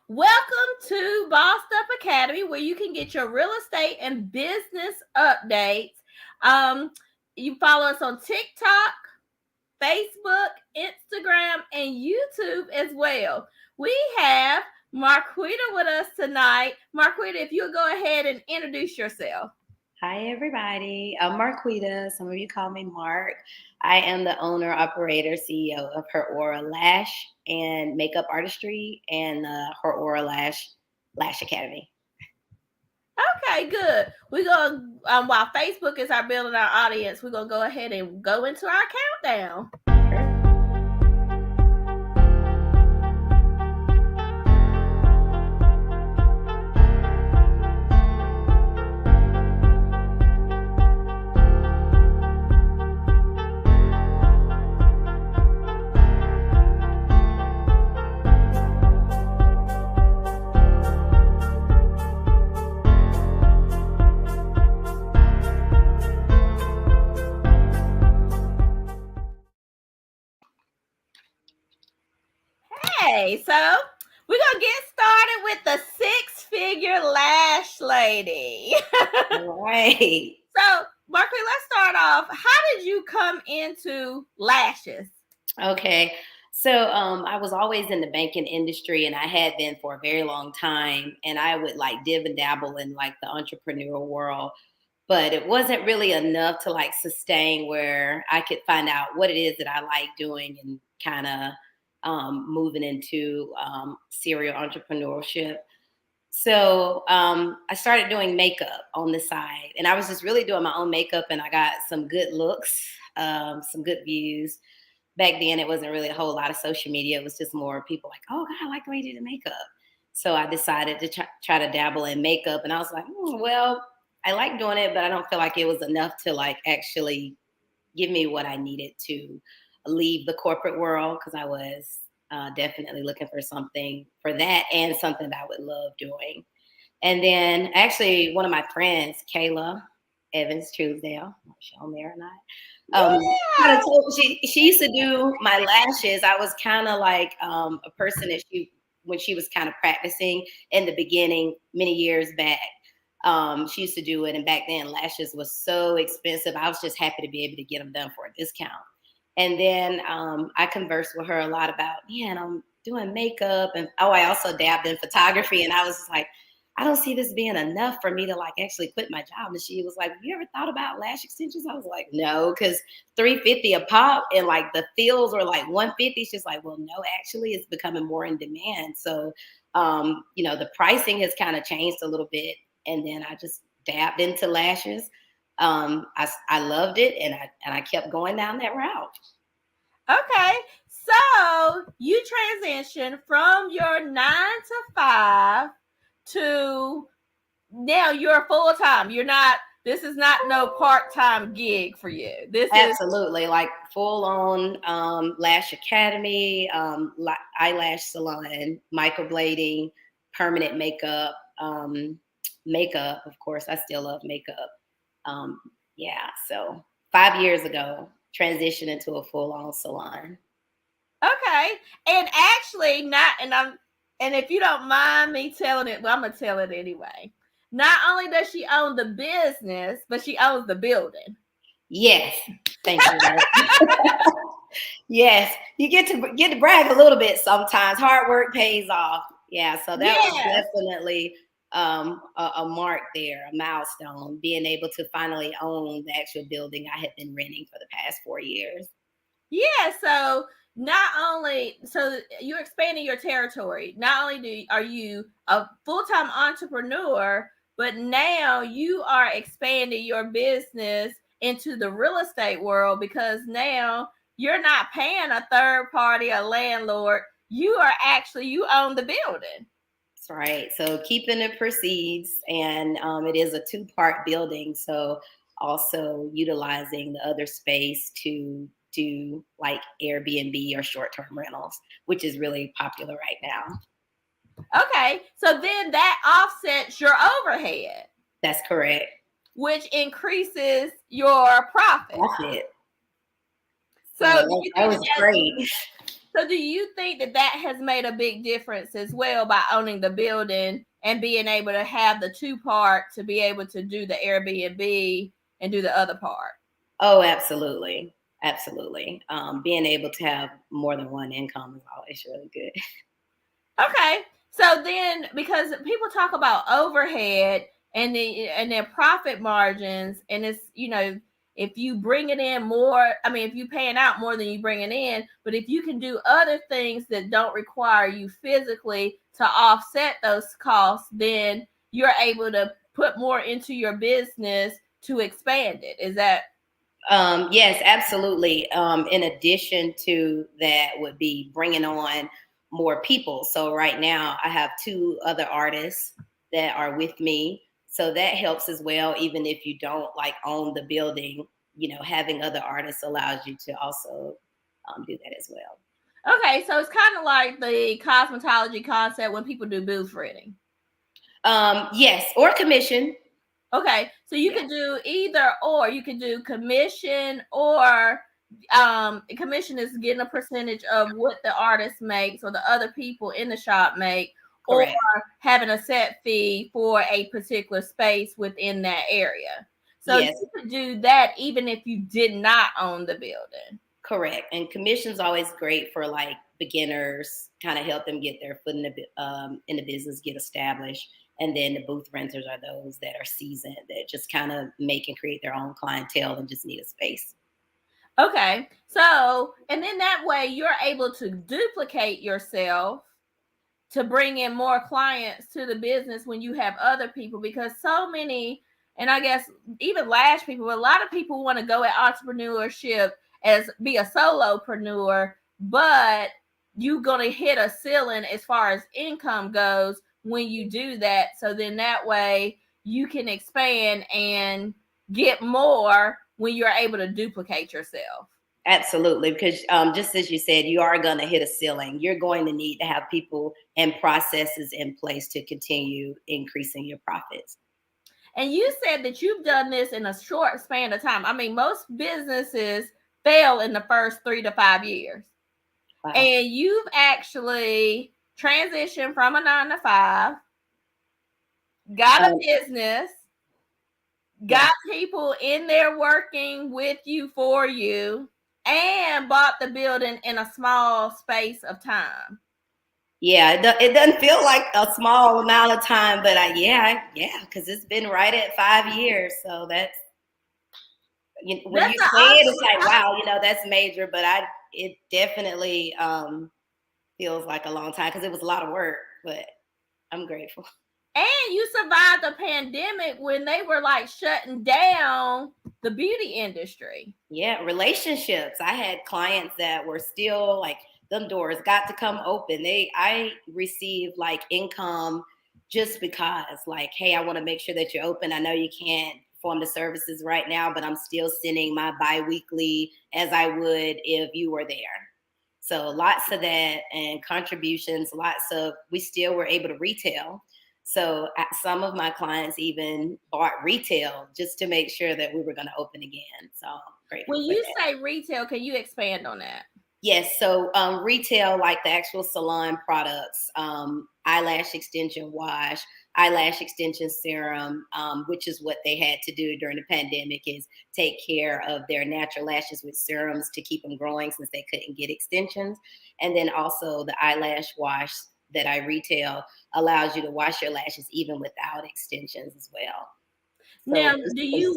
Welcome to Bossed Up Academy, where you can get your real estate and business updates. Um, you follow us on TikTok, Facebook, Instagram, and YouTube as well. We have Marquida with us tonight. Marquida, if you'll go ahead and introduce yourself. Hi, everybody. I'm Marquida. Some of you call me Mark. I am the owner, operator, CEO of Her Aura Lash and Makeup Artistry and Her Aura Lash Academy. Okay, good. We're gonna while Facebook is our building our audience, we're gonna go ahead and go into our countdown. Okay, so we're gonna get started with the six-figure lash lady. All right. So, Markley, let's start off. How did you come into lashes? Okay. So I was always in the banking industry and I had been for a very long time. And I would like dib and dabble in like the entrepreneurial world. But it wasn't really enough to like sustain where I could find out what it is that I like doing and kind of moving into serial entrepreneurship. So I started doing makeup on the side, and I was just really doing my own makeup, and I got some good looks, some good views. Back then, it wasn't really a whole lot of social media. It was just more people like, "Oh God, I like the way you do the makeup." So I decided to try to dabble in makeup, and I was like, "Well, I like doing it, but I don't feel like it was enough to like actually give me what I needed to leave the corporate world because I was definitely looking for something for that and something that I would love doing." And then actually, one of my friends, Kayla Evans Truesdale, I'm she on there or not? Kind Yeah. of told she used to do my lashes. I was kind of like a person that she when she was kind of practicing in the beginning many years back. She used to do it, and back then lashes was so expensive. I was just happy to be able to get them done for a discount. And then I conversed with her a lot about, man, I'm doing makeup, and I also dabbed in photography, and I was just like, I don't see this being enough for me to like actually quit my job. And she was like, have you ever thought about lash extensions? I was like, no, because 350 a pop and like the fills were like 150. She's like, well, no, actually it's becoming more in demand. So the pricing has kind of changed a little bit. And then I just dabbed into lashes. I loved it, and I kept going down that route. Okay. So you transitioned from your 9 to 5 to now you're full time. You're not. This is not no part time gig for you. This is Absolutely, like full on lash academy, eyelash salon, microblading, permanent makeup, makeup. Of course, I still love makeup. Um, yeah, so 5 years ago, transitioned into a full on salon. okay. And actually, not. And if you don't mind me telling it, well, I'm gonna tell it anyway. Not only does she own the business, but she owns the building. Yes, thank you. Yes, you get to brag a little bit sometimes. Hard work pays off. Yeah, so that was Yes. definitely a mark there, a milestone, being able to finally own the actual building I had been renting for the past 4 years. Yeah. So not only so you're expanding your territory. Not only are you a full time entrepreneur, but now you are expanding your business into the real estate world because now you're not paying a third party, a landlord. You own the building. That's right. So keeping it proceeds, and it is a two-part building. So also utilizing the other space to do like Airbnb or short-term rentals, which is really popular right now. Okay. So then that offsets your overhead, That's correct. which increases your profit. Profit. So So do you that think was great. So do you think that that has made a big difference as well by owning the building and being able to have the two part to be able to do the Airbnb and do the other part? Oh, absolutely. Absolutely. Being able to have more than one income is always really good. Okay. So then, because people talk about overhead and their profit margins, and it's, if you bring it in more, I mean, if you paying out more than you bringing in, but if you can do other things that don't require you physically to offset those costs, then you're able to put more into your business to expand it. Is that Yes, absolutely. In addition to that, would be bringing on more people. So right now, I have two other artists that are with me. So that helps as well. Even if you don't like own the building, having other artists allows you to also do that as well. okay? So it's kind of like the cosmetology concept when people do booth renting. Yes, or commission. Okay, so you Yeah, could do either or. You could do commission, or commission is getting a percentage of what the artist makes or the other people in the shop make, or correct. having a set fee for a particular space within that area. So Yes, you could do that even if you did not own the building. correct. And commission's always great for like beginners, kind of help them get their foot in the business, get established. And then the booth renters are those that are seasoned, that just kind of make and create their own clientele and just need a space. Okay, so and then that way you're able to duplicate yourself to bring in more clients to the business when you have other people, because so many, and I guess even Lash people, a lot of people want to go at entrepreneurship as be a solopreneur, but you're going to hit a ceiling as far as income goes when you do that. So then that way you can expand and get more when you're able to duplicate yourself. Absolutely, because just as you said, you are going to hit a ceiling. You're going to need to have people and processes in place to continue increasing your profits. And you said that you've done this in a short span of time. I mean, most businesses fail in the first 3 to 5 years. Wow. And you've actually transitioned from a 9 to 5, got a Um, business, got yes. people in there working with you for you, and bought the building in a small space of time. Yeah, it doesn't feel like a small amount of time, but yeah, because it's been right at 5 years. So that's when That's you an say it, awesome it's like accomplishment. wow, that's major. But it definitely feels like a long time because it was a lot of work. But I'm grateful. And you survived a pandemic when they were like shutting down the beauty industry. Yeah, relationships. I had clients that were still like them doors got to come open. I received like income just because like, hey, I want to make sure that you're open. I know you can't perform the services right now, but I'm still sending my biweekly as I would if you were there. So lots of that and contributions, lots of we still were able to retail. So some of my clients even bought retail just to make sure that we were going to open again. So I'm When grateful for you that. say retail, can you expand on that? Yes, so retail, like the actual salon products, eyelash extension wash, eyelash extension serum, which is what they had to do during the pandemic, is take care of their natural lashes with serums to keep them growing since they couldn't get extensions. And then also the eyelash wash that I retail allows you to wash your lashes even without extensions as well. So Now, basically selling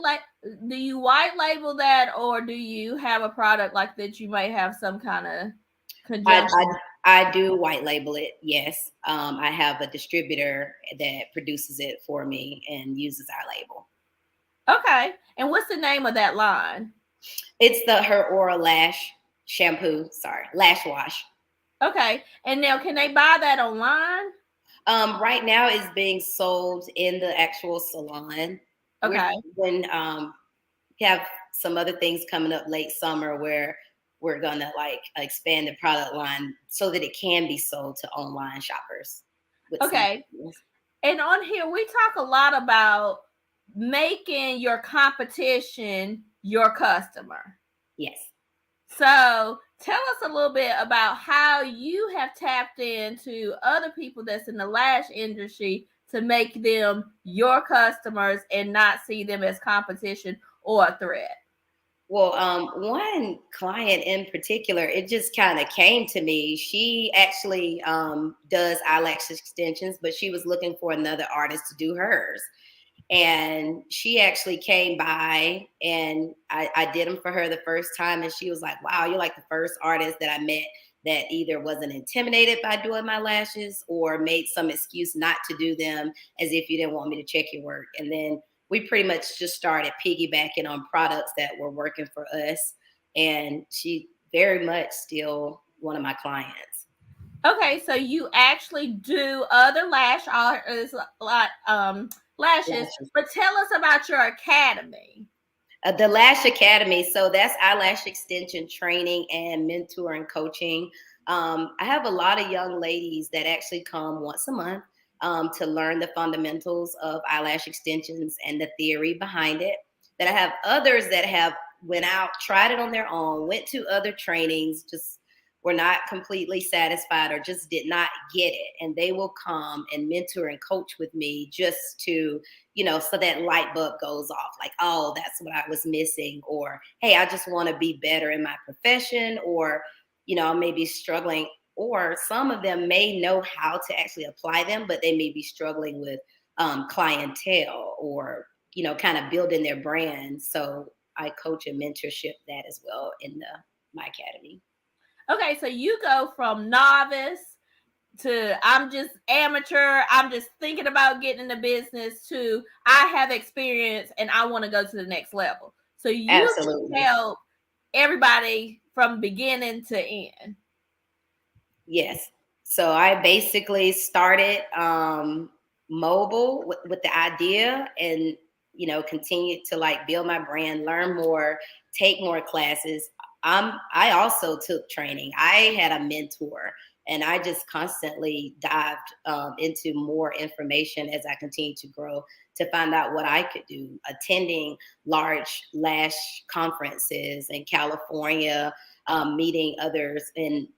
that. do you white label that, or do you have a product like that you might have some kind of I, conjunction? I do white label it. Yes, I have a distributor that produces it for me and uses our label. Okay. And what's the name of that line? It's the Her Aura Lash shampoo. Sorry, lash wash. Okay. And now, can they buy that online? Right now, it's being sold in the actual salon. We're Okay. when we have some other things coming up late summer where we're gonna like expand the product line so that it can be sold to online shoppers with some. Okay. And on here, we talk a lot about making your competition your customer. Yes. So tell us a little bit about how you have tapped into other people that's in the lash industry to make them your customers and not see them as competition or a threat. Well, one client in particular, it just kind of came to me. She actually does eyelash extensions, but she was looking for another artist to do hers. And she actually came by and I did them for her the first time. And she was like, wow, you're like the first artist that I met that either wasn't intimidated by doing my lashes or made some excuse not to do them as if you didn't want me to check your work. And then we pretty much just started piggybacking on products that were working for us. And she very much still one of my clients. Okay, so you actually do other lash artists like lashes, Lashes. but tell us about your academy. The Lash Academy. So that's eyelash extension training and mentor and coaching. I have a lot of young ladies that actually come once a month to learn the fundamentals of eyelash extensions and the theory behind it. Then I have others that have went out, tried it on their own, went to other trainings, just were not completely satisfied or just did not get it. And they will come and mentor and coach with me just to so that light bulb goes off like, oh, that's what I was missing. Or, hey, I just want to be better in my profession. Or, I may be struggling. Or some of them may know how to actually apply them, but they may be struggling with clientele or, kind of building their brand. So I coach and mentorship that as well in my academy. Okay, so you go from novice to I'm just amateur, I'm just thinking about getting in the business to I have experience and I want to go to the next level. So you can Absolutely. help everybody from beginning to end. Yes. So I basically started mobile with the idea and, continued to like build my brand, learn more, take more classes. I also took training. I had a mentor and I just constantly dived into more information as I continued to grow to find out what I could do. Attending large lash conferences in California, meeting others in,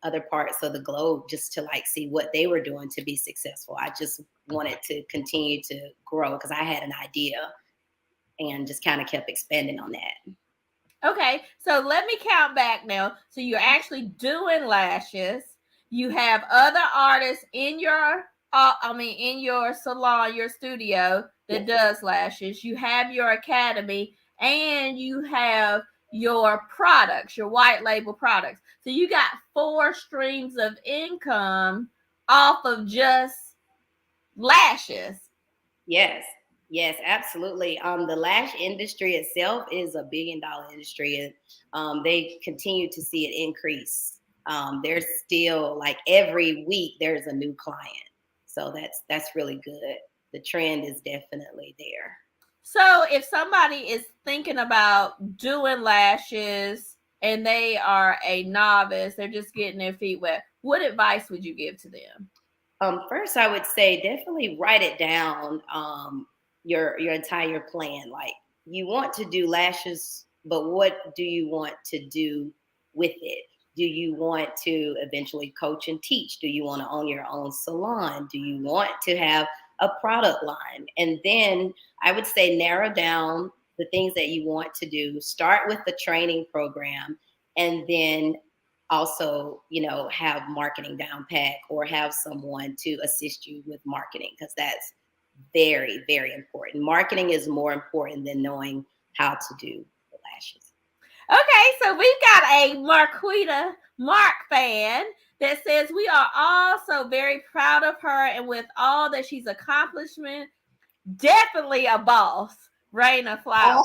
other parts of the globe just to like see what they were doing to be successful. I just wanted to continue to grow because I had an idea and just kind of kept expanding on that. Okay, so let me count back now. So you're actually doing lashes. You have other artists in your in your salon, your studio that Yes. does lashes. You have your academy and you have your products, your white label products. So you got four streams of income off of just lashes. Yes. Yes, absolutely. The lash industry itself is a $1 billion industry, and they continue to see it increase. There's still like every week there's a new client, so that's really good. The trend is definitely there. So if somebody is thinking about doing lashes and they are a novice, they're just getting their feet wet, what advice would you give to them? First, I would say definitely write it down. Your entire plan. Like you want to do lashes, but what do you want to do with it? Do you want to eventually coach and teach? Do you want to own your own salon? Do you want to have a product line? And then I would say narrow down the things that you want to do. Start with the training program, and then also, have marketing down pat or have someone to assist you with marketing because that's very, very important. Marketing is more important than knowing how to do the lashes. Okay, so we've got a Marquida Mark fan that says we are all so very proud of her and with all that she's accomplishment, definitely a boss. Raina Flower.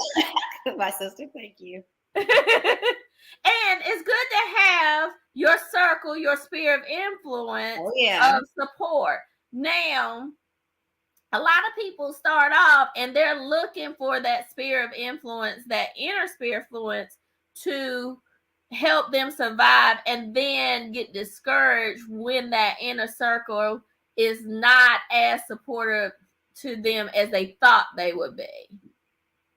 Oh, my sister, thank you. And it's good to have your circle, your sphere of influence Oh, yeah. of support. Now, a lot of people start off and they're looking for that sphere of influence, that inner sphere of influence to help them survive and then get discouraged when that inner circle is not as supportive to them as they thought they would be.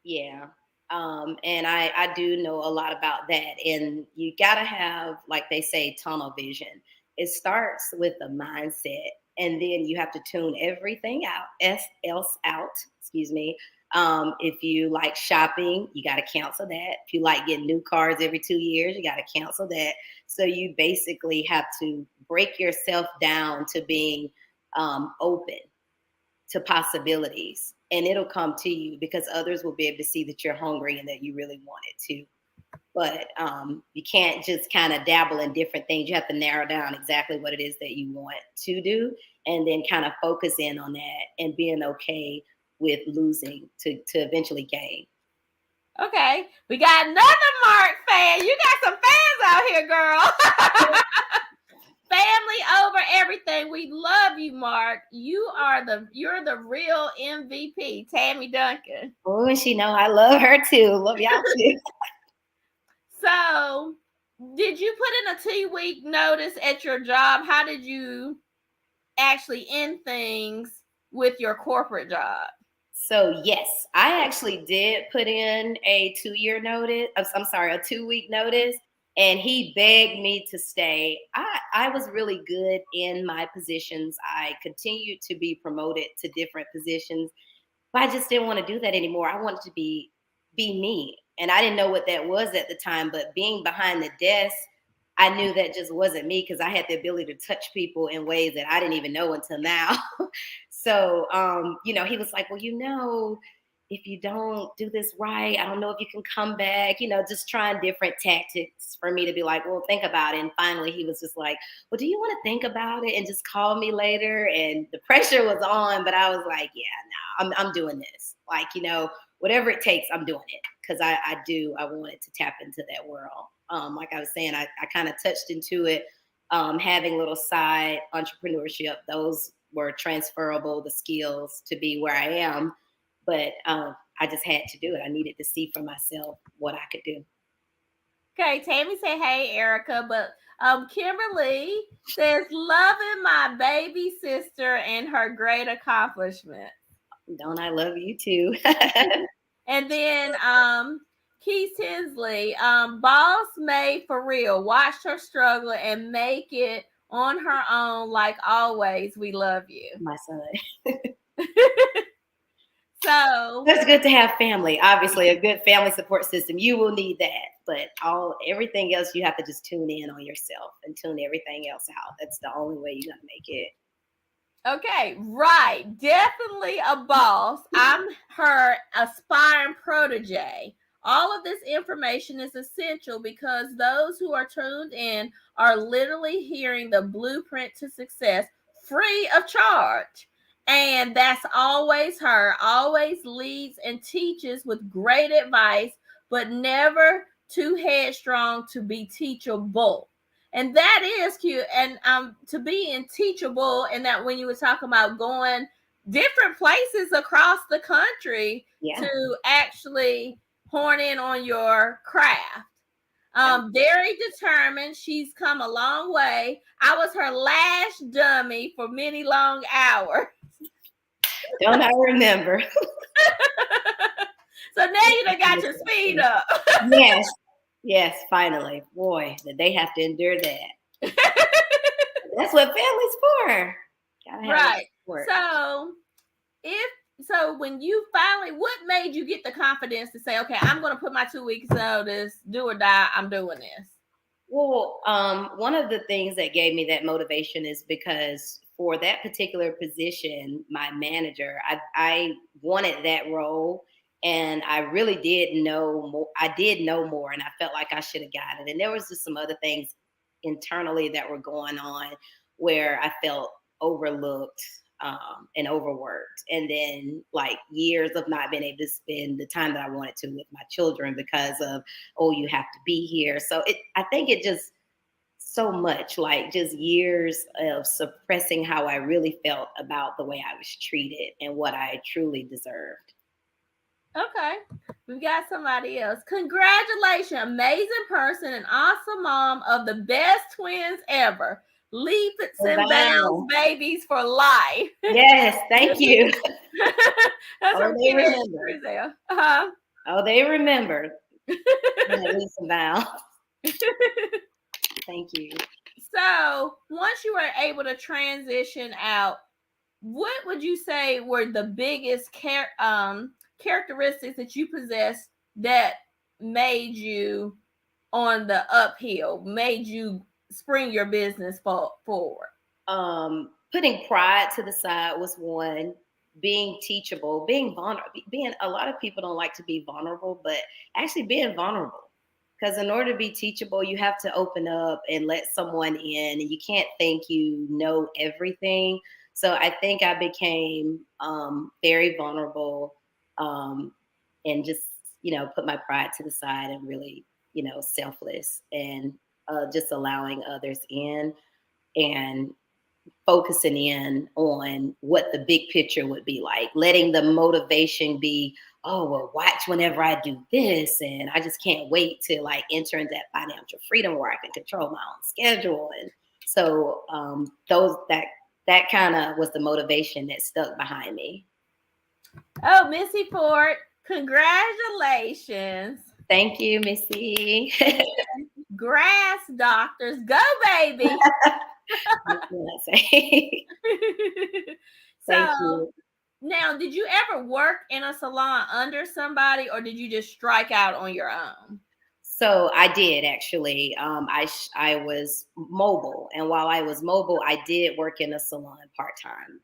Yeah. And I do know a lot about that. And you got to have, like they say, tunnel vision. It starts with the mindset, and then you have to tune everything else out. Excuse me. If you like shopping, you got to cancel that. If you like getting new cars every 2 years, you got to cancel that. So you basically have to break yourself down to being open to possibilities, and it'll come to you because others will be able to see that you're hungry and that you really want it to. But you can't just kind of dabble in different things. You have to narrow down exactly what it is that you want to do, and then kind of focus in on that and being okay with losing to eventually gain. Okay, we got another Mark fan. You got some fans out here, girl. Family over everything. We love you, Mark. You're the real MVP, Tammy Duncan. Oh, and she know I love her too. Love y'all too. So, did you put in a 2-week notice at your job? How did you actually end things with your corporate job? So yes, I actually did put in a 2-year notice. I'm sorry, a 2-week notice, and he begged me to stay. I was really good in my positions. I continued to be promoted to different positions, but I just didn't want to do that anymore. I wanted to be me, and I didn't know what that was at the time. But being behind the desk, I knew that just wasn't me because I had the ability to touch people in ways that I didn't even know until now. So, he was like, well, if you don't do this right, I don't know if you can come back, just trying different tactics for me to be like, well, think about it. And finally, he was just like, well, do you want to think about it and just call me later? And the pressure was on, but I was like, yeah, no, I'm doing this. Like, whatever it takes, I'm doing it because I wanted to tap into that world. Like I was saying, I kind of touched into it, having little side entrepreneurship. Those were transferable, the skills to be where I am. But I just had to do it. I needed to see for myself what I could do. Okay, Tammy said, hey, Erica. But Kimberly says, loving my baby sister and her great accomplishment. Don't I love you too? And then Keith Tinsley, boss made for real. Watched her struggle and make it on her own. Like always, we love you. My son. So it's good to have family. Obviously, a good family support system. You will need that, but everything else you have to just tune in on yourself and tune everything else out. That's the only way you're gonna make it. Okay, right. Definitely a boss. I'm her aspiring protege. All of this information is essential because those who are tuned in are literally hearing the blueprint to success free of charge. And that's always her, always leads and teaches with great advice, but never too headstrong to be teachable. And that is cute. And to be teachable, and that when you were talking about going different places across the country to actually horn in on your craft. Very determined. She's come a long way. I was her Lash dummy for many long hours. Don't I remember? So now you done got your speed up. Yes, finally. Boy, did they have to endure that. That's what family's for. Right. So when you finally, what made you get the confidence to say, okay, I'm going to put my 2 weeks notice, do or die, I'm doing this? Well, one of the things that gave me that motivation is because for that particular position, my manager, I wanted that role. And I really did know more. I did know more, and I felt like I should have got it. And there was just some other things internally that were going on where I felt overlooked and overworked. And then like years of not being able to spend the time that I wanted to with my children because of, oh, you have to be here. So I think it just so much like just years of suppressing how I really felt about the way I was treated and what I truly deserved. Okay, we've got somebody else. Congratulations, amazing person, an awesome mom of the best twins ever. Leaps and bounds babies for life. Yes, thank you. That's from Brazil. Oh, they remember. Yeah, leaps and bounds. Thank you. So once you were able to transition out, what would you say were the biggest characteristics that you possessed that made you on the uphill, made you spring your business forward? Putting pride to the side was one. Being teachable, being vulnerable. Being A lot of people don't like to be vulnerable, but actually being vulnerable. Because in order to be teachable, you have to open up and let someone in, and you can't think you know everything. So I think I became very vulnerable, um, and just put my pride to the side and really selfless, and just allowing others in, and focusing in on what the big picture would be like, letting the motivation be, oh, well, watch whenever I do this. And I just can't wait to like enter into that financial freedom where I can control my own schedule. And so that kind of was the motivation that stuck behind me. Oh, Missy Ford, congratulations. Thank you, Missy. Again, grass doctors, go baby. That's what I say. Thank So you. now, did you ever work in a salon under somebody, or did you just strike out on your own? So I did actually. I was mobile, and while I was mobile, I did work in a salon part time.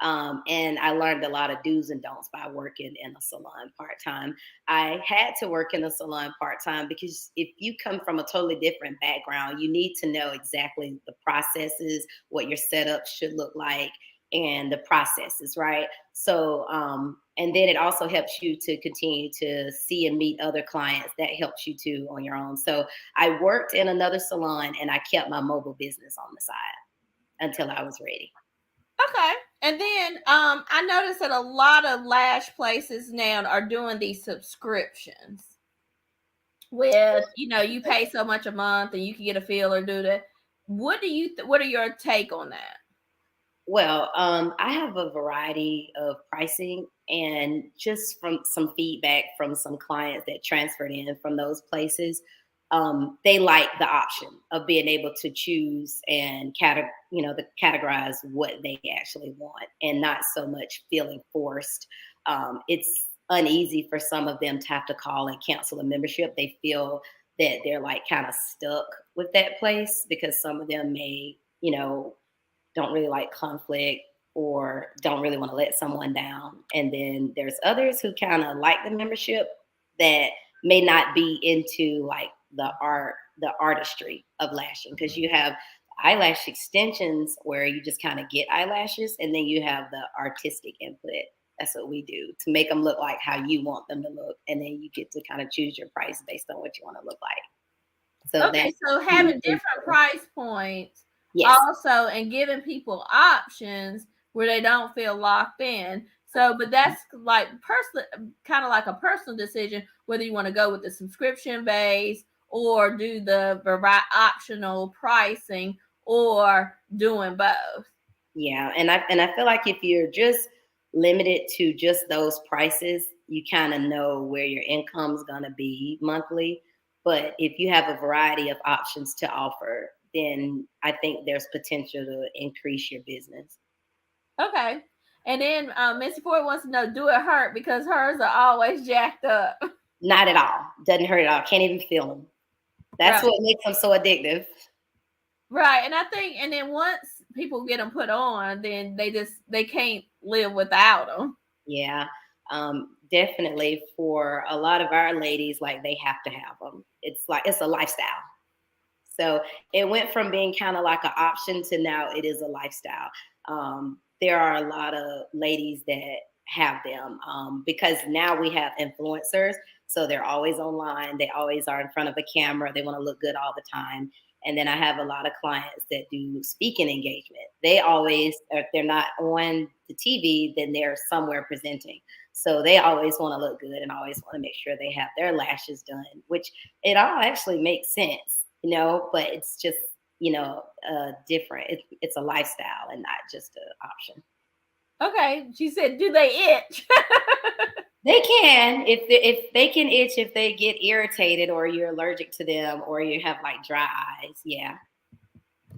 And I learned a lot of do's and don'ts by working in a salon part time. I had to work in a salon part time because if you come from a totally different background, you need to know exactly the processes, what your setup should look like, and the processes, right? So, and then it also helps you to continue to see and meet other clients. That helps you too on your own. So, I worked in another salon and I kept my mobile business on the side until I was ready. Okay. And then I noticed that a lot of lash places now are doing these subscriptions with, you pay so much a month and you can get a feel or do that. What are your take on that? Well, I have a variety of pricing, and just from some feedback from some clients that transferred in from those places, they like the option of being able to choose and categorize what they actually want, and not so much feeling forced. It's uneasy for some of them to have to call and cancel a membership. They feel that they're like kind of stuck with that place because some of them may, don't really like conflict or don't really want to let someone down. And then there's others who kind of like the membership that may not be into like the artistry of lashing, because you have eyelash extensions where you just kind of get eyelashes, and then you have the artistic input. That's what we do to make them look like how you want them to look, and then you get to kind of choose your price based on what you want to look like. So Okay, that so having different price points yes. also, and giving people options where they don't feel locked in. So, but that's like personal, kind of like a personal decision whether you want to go with the subscription base or do the optional pricing or doing both. Yeah, and I feel like if you're just limited to just those prices, you kind of know where your income's gonna be monthly. But if you have a variety of options to offer, then I think there's potential to increase your business. Okay. And then Missy Ford wants to know, do it hurt? Because hers are always jacked up. Not at all. Doesn't hurt at all. Can't even feel them. That's Right. what makes them so addictive. Right. And I think, and then once people get them put on, then they can't live without them. Yeah, definitely for a lot of our ladies, like they have to have them. It's like it's a lifestyle. So it went from being kind of like an option to now it is a lifestyle. There are a lot of ladies that have them because now we have influencers. So they're always online. They always are in front of a camera. They want to look good all the time. And then I have a lot of clients that do speaking engagement. They always, if they're not on the TV, then they're somewhere presenting. So they always want to look good and always want to make sure they have their lashes done, which it all actually makes sense, but it's just, different. It's a lifestyle and not just an option. Okay. She said, do they itch? They can if they can itch if they get irritated or you're allergic to them or you have like dry eyes. Yeah.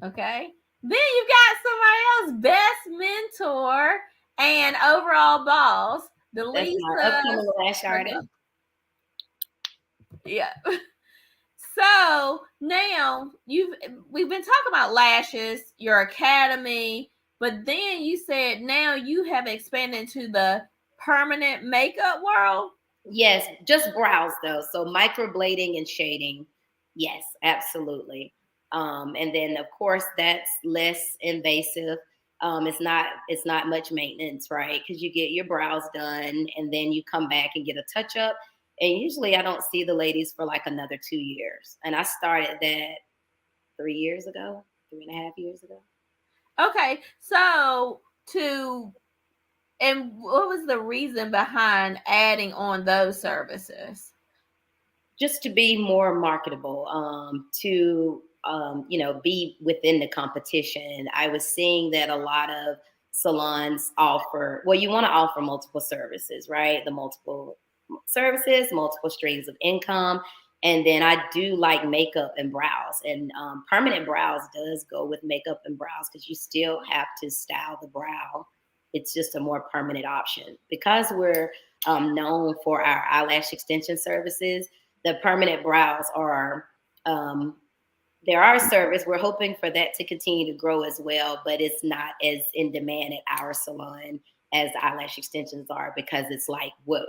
Okay. Then you got somebody else, best mentor and overall boss, That's my Delisa. upcoming lash artist. Yeah. So now we've been talking about lashes, your academy, but then you said now you have expanded into the permanent makeup world. Yes, just brows though. So microblading and shading. Yes, absolutely. And then of course that's less invasive. It's not much maintenance, right? Because you get your brows done and then you come back and get a touch up. And usually I don't see the ladies for like another 2 years. And I started that 3 years ago, 3.5 years ago. Okay, so to and what was the reason behind adding on those services? Just to be more marketable, to be within the competition. I was seeing that a lot of salons offer. Well, you want to offer multiple services, right? The multiple services, multiple streams of income. And then I do like makeup and brows, and permanent brows does go with makeup and brows because you still have to style the brow. It's just a more permanent option because we're known for our eyelash extension services. The permanent brows are there are service. We're hoping for that to continue to grow as well, but it's not as in demand at our salon as eyelash extensions are because it's like what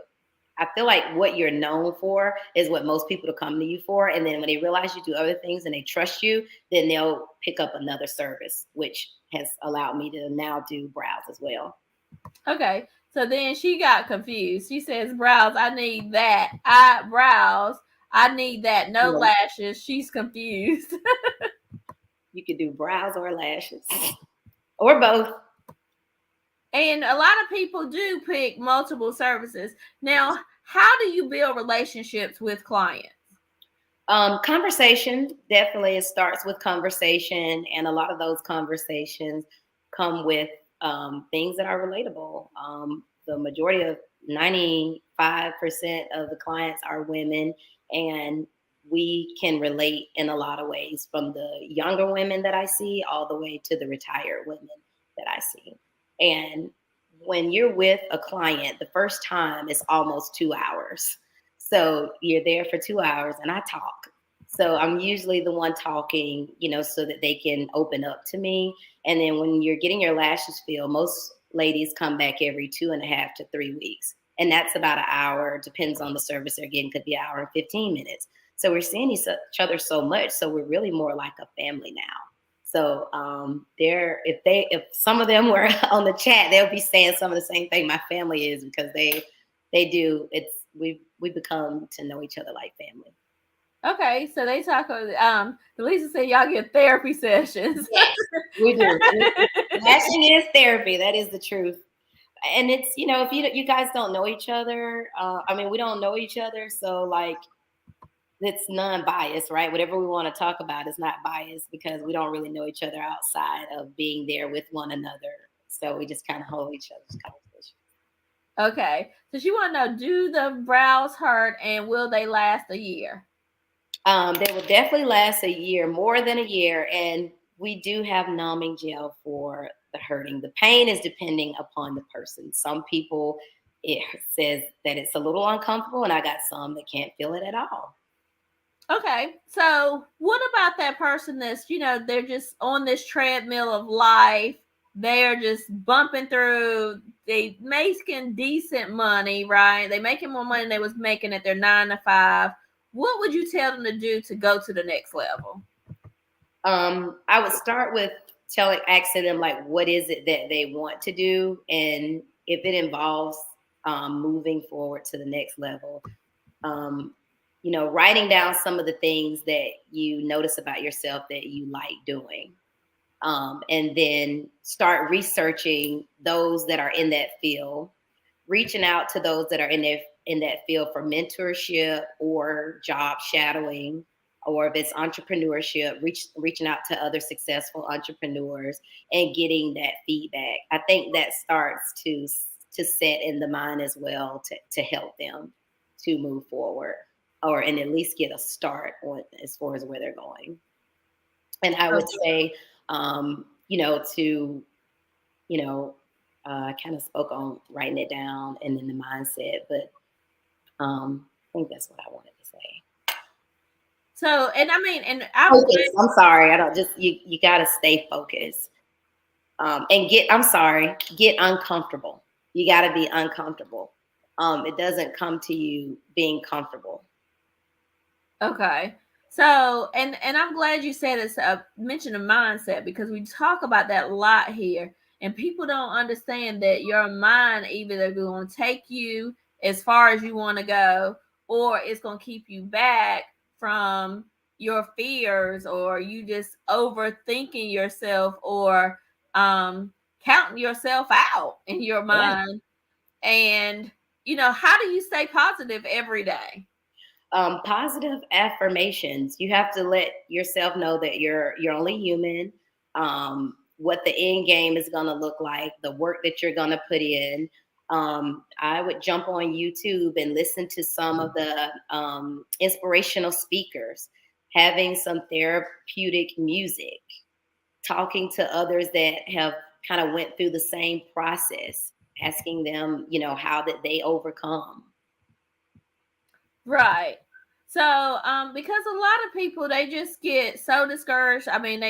I feel like what you're known for is what most people to come to you for. And then when they realize you do other things and they trust you, then they'll pick up another service, which has allowed me to now do brows as well. Okay, so then she got confused. She says, "Brows, I need that. Eyebrows, I need that. No You know, lashes." She's confused. you could do brows or lashes or both. And a lot of people do pick multiple services. Now, how do you build relationships with clients? Conversation definitely it starts with conversation, and a lot of those conversations come with things that are relatable. The majority of 95% of the clients are women, and we can relate in a lot of ways from the younger women that I see all the way to the retired women that I see. And when you're with a client, the first time is almost 2 hours. So you're there for 2 hours and I talk. So I'm usually the one talking, so that they can open up to me. And then when you're getting your lashes filled, most ladies come back every 2.5 to 3 weeks. And that's about an hour, depends on the service they're getting, could be an hour and 15 minutes. So we're seeing each other so much. So we're really more like a family now. So if some of them were on the chat, they'll be saying some of the same thing my family is because they do. We become to know each other like family. Okay, so they talk. Delisa said y'all get therapy sessions. Yes, we do. Lashing is therapy. That is the truth. And it's if you guys don't know each other, we don't know each other, so like it's non-biased, right? Whatever we want to talk about is not biased because we don't really know each other outside of being there with one another. So we just kind of hold each other's conversation. Okay, so she want to know: do the brows hurt, and will they last a year? They will definitely last a year, more than a year, and we do have numbing gel for the hurting. The pain is depending upon the person. Some people it says that it's a little uncomfortable, and I got some that can't feel it at all. Okay, so what about that person that's they're just on this treadmill of life? They're just bumping through. They making decent money, right? They making more money than they was making at their 9 to 5. What would you tell them to do to go to the next level? I would start with asking them like, what is it that they want to do, and if it involves moving forward to the next level, writing down some of the things that you notice about yourself that you like doing, and then start researching those that are in that field, reaching out to those that are in that field for mentorship or job shadowing, or if it's entrepreneurship, reaching out to other successful entrepreneurs and getting that feedback. I think that starts to to set in the mind as well to help them to move forward or and at least get a start on as far as where they're going. And I would say, to I kind of spoke on writing it down and then the mindset, but I think that's what I wanted to say. So, and I mean, and I'm Focus. I'm sorry. I don't just you got to stay focused. And get uncomfortable. You got to be uncomfortable. It doesn't come to you being comfortable. okay. So, and I'm glad you said it's mention of mindset, because we talk about that a lot here, and people don't understand that your mind either going to take you as far as you want to go, or it's going to keep you back from your fears, or you just overthinking yourself, or counting yourself out in your Right. mind. And how do you stay positive every day? Positive affirmations. You have to let yourself know that you're only human. What the end game is going to look like, the work that you're going to put in. I would jump on YouTube and listen to some of the inspirational speakers, having some therapeutic music, talking to others that have kind of went through the same process, asking them, how did they overcome. Right. So, because a lot of people, they just get so discouraged. I mean,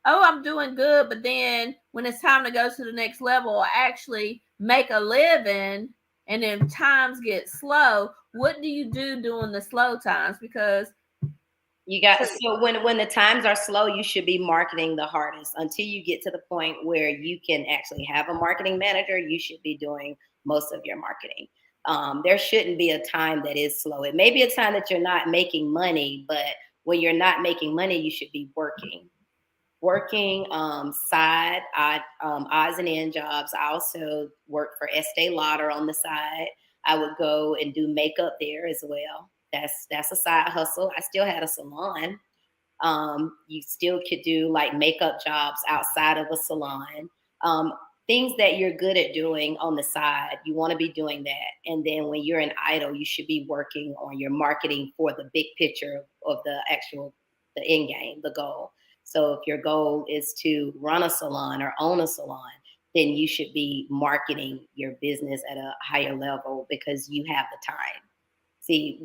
oh, I'm doing good, but then when it's time to go to the next level or actually make a living, and then times get slow, what do you do during the slow times? Because You got so when the times are slow, you should be marketing the hardest until you get to the point where you can actually have a marketing manager. You should be doing most of your marketing. There shouldn't be a time that is slow. It may be a time that you're not making money, but when you're not making money, you should be working side odds and end jobs. I also work for Estee Lauder on the side. I would go and do makeup there as well. That's a side hustle. I still had a salon. You still could do like makeup jobs outside of a salon. Um, Things that you're good at doing on the side, you want to be doing that. And then when you're an idol, you should be working on your marketing for the big picture of the end game, the goal. So if your goal is to run a salon or own a salon, then you should be marketing your business at a higher level because you have the time. See,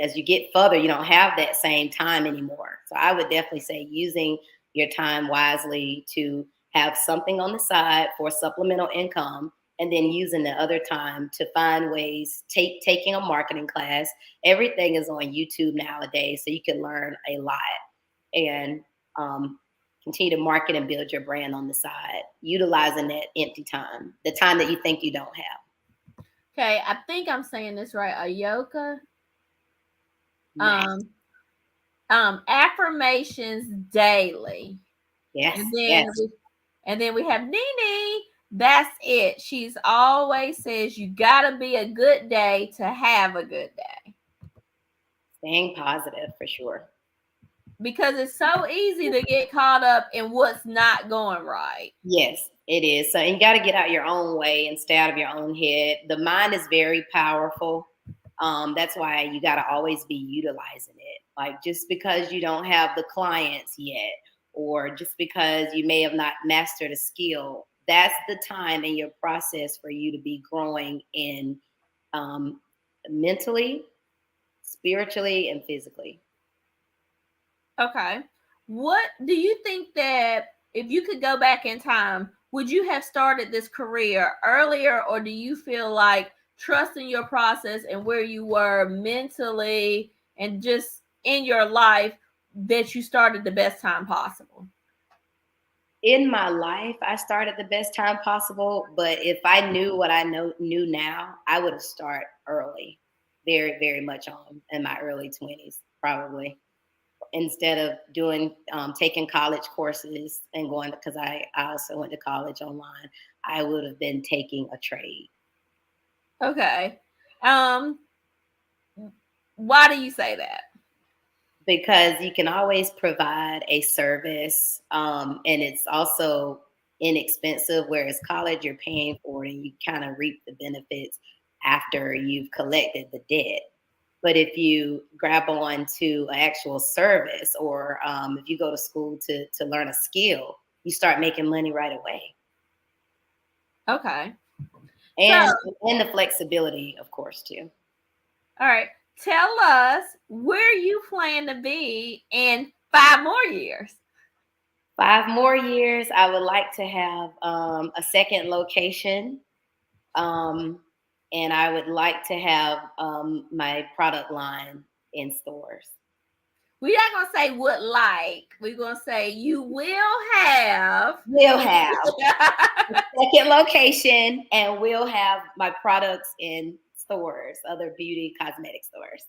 as you get further, you don't have that same time anymore. So I would definitely say using your time wisely to have something on the side for supplemental income, and then using the other time to find ways, taking a marketing class. Everything is on YouTube nowadays, so you can learn a lot and continue to market and build your brand on the side, utilizing that empty time, the time that you think you don't have. okay, I think I'm saying this right. Ayoka. Nice. Affirmations daily. Yes, And yes. then we have Nene. That's it. She's always says you gotta be a good day to have a good day. Staying positive for sure. Because it's so easy to get caught up in what's not going right. Yes, it is. So you got to get out your own way and stay out of your own head. The mind is very powerful. That's why you got to always be utilizing it. Like just because you don't have the clients yet, or just because you may have not mastered a skill, that's the time in your process for you to be growing in um, mentally, spiritually, and physically. Okay. What do you think that if you could go back in time, would you have started this career earlier, or do you feel like trusting your process and where you were mentally and just in your life that you started the best time possible? In my life, I started the best time possible. But if I knew what I knew now, I would have started early, very, very much on in my early 20s, probably. Instead of doing taking college courses and going because I also went to college online, I would have been taking a trade. Okay. Um, why do you say that? Because you can always provide a service, and it's also inexpensive, whereas college you're paying for it and you kind of reap the benefits after you've collected the debt. But if you grab on to an actual service, or if you go to school to learn a skill, you start making money right away. Okay. And So, and the flexibility, of course, too. all right. Tell us where you plan to be in 5 more years. 5 more years, I would like to have a second location. Um, and I would like to have my product line in stores. We're not gonna say would like. We're gonna say you will have. We'll have a second location, and we'll have my products in stores, other beauty cosmetic stores.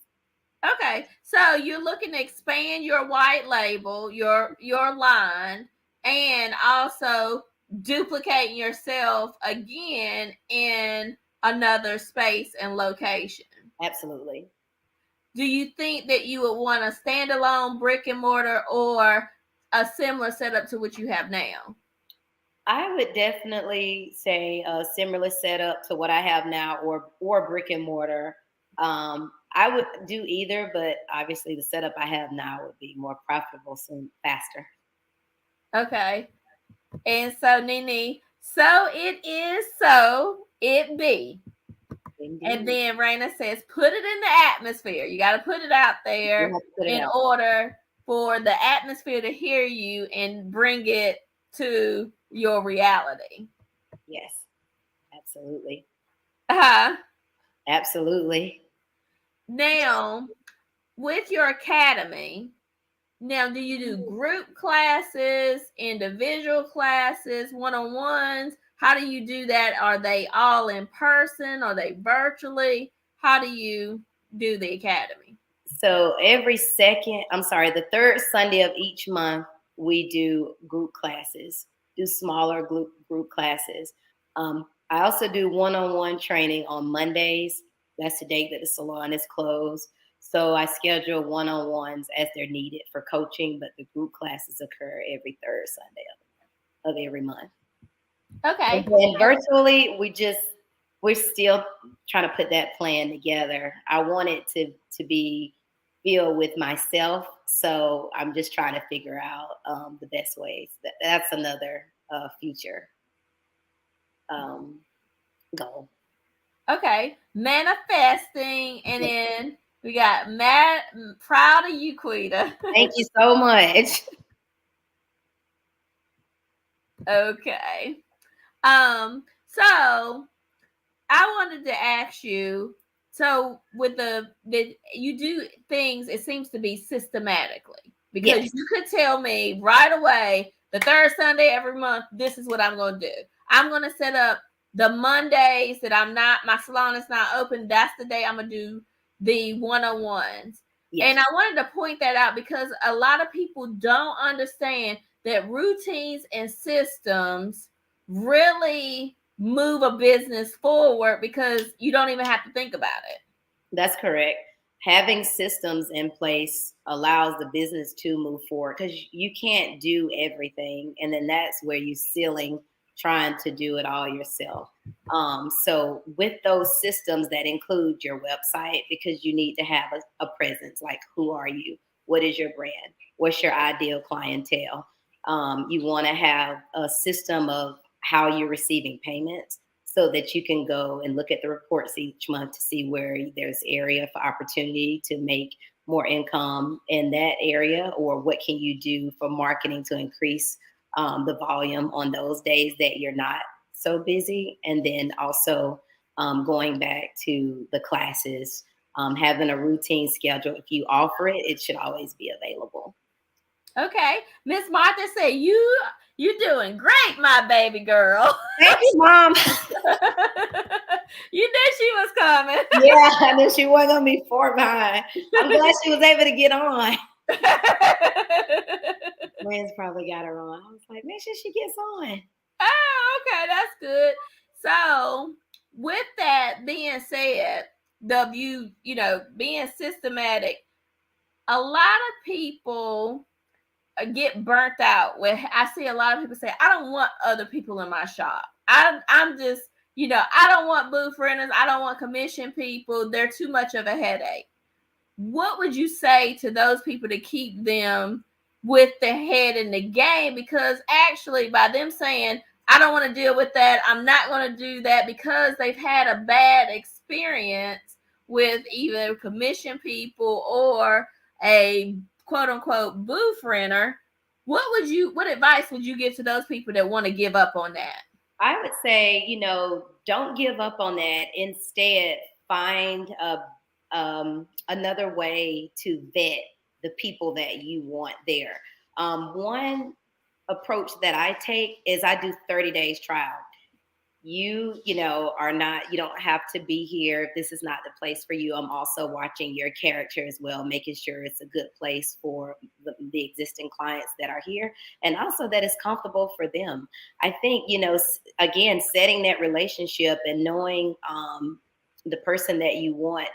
Okay, so you're looking to expand your white label, your line, and also duplicating yourself again in another space and location. Absolutely. Do you think that you would want a standalone brick and mortar or a similar setup to what you have now? I would definitely say a similar setup to what I have now, or brick and mortar. I would do either, but obviously the setup I have now would be more profitable soon, faster. Okay. And so, Nene, so it is, so it be. And Indeed. then Raina says, put it in the atmosphere. You got to put it out You there have to put it in out. order for the atmosphere to hear you and bring it to your reality. Yes, absolutely. Uh-huh. Absolutely. Now, with your academy, now do you do group classes, individual classes, one-on-ones? How do you do that? Are they all in person? Are they virtually? How do you do the academy? So the third Sunday of each month, we do group classes, do smaller group classes. I also do one-on-one training on Mondays. That's the date that the salon is closed. So I schedule one-on-ones as they're needed for coaching, but the group classes occur every third Sunday of every month. And Okay. then virtually, we're still trying to put that plan together. I want it to be feel with myself, so I'm just trying to figure out the best ways. That's another future um, goal. Okay. Manifesting. And then we got Matt. Proud of you, Quita. Thank you so much. Okay. So I wanted to ask you, so with the you do things, it seems to be systematically, because Yes, you could tell me right away the third Sunday every month, this is what I'm going to do. I'm going to set up the Mondays that my salon is not open. That's the day I'm going to do the one-on-ones. yes, And I wanted to point that out because a lot of people don't understand that routines and systems really move a business forward because you don't even have to think about it. that's correct. Having systems in place allows the business to move forward, because you can't do everything, and then that's where you're ceiling trying to do it all yourself. So with those systems that include your website, because you need to have a presence, like who are you, what is your brand, what's your ideal clientele. You want to have a system of how you're receiving payments, so that you can go and look at the reports each month to see where there's area for opportunity to make more income in that area, or what can you do for marketing to increase the volume on those days that you're not so busy. And then also going back to the classes, having a routine schedule. If you offer it, it should always be available. Okay. Miss Martha said, you doing great, my baby girl. Thank you, Mom. You knew she was coming. Yeah, I knew she wasn't gonna be far behind. I'm glad she was able to get on. Friends probably got her on. I was like, make sure she gets on. Oh, okay, that's good. So, with that being said, being systematic, a lot of people get burnt out. Where I see a lot of people say, I don't want other people in my shop. I'm just, I don't want booth renters. I don't want commission people. They're too much of a headache. What would you say to those people to keep them with the head in the game? Because actually, by them saying, I don't want to deal with that, I'm not going to do that, because they've had a bad experience with either commission people or a quote unquote booth renter, what advice would you give to those people that want to give up on that? I would say, don't give up on that. Instead, find another way to vet the people that you want there. One approach that I take is I do 30 days trial. Are not, you don't have to be here if this is not the place for you. I'm also watching your character as well, making sure it's a good place for the existing clients that are here, and also that it's comfortable for them. I think, again, setting that relationship and knowing the person that you want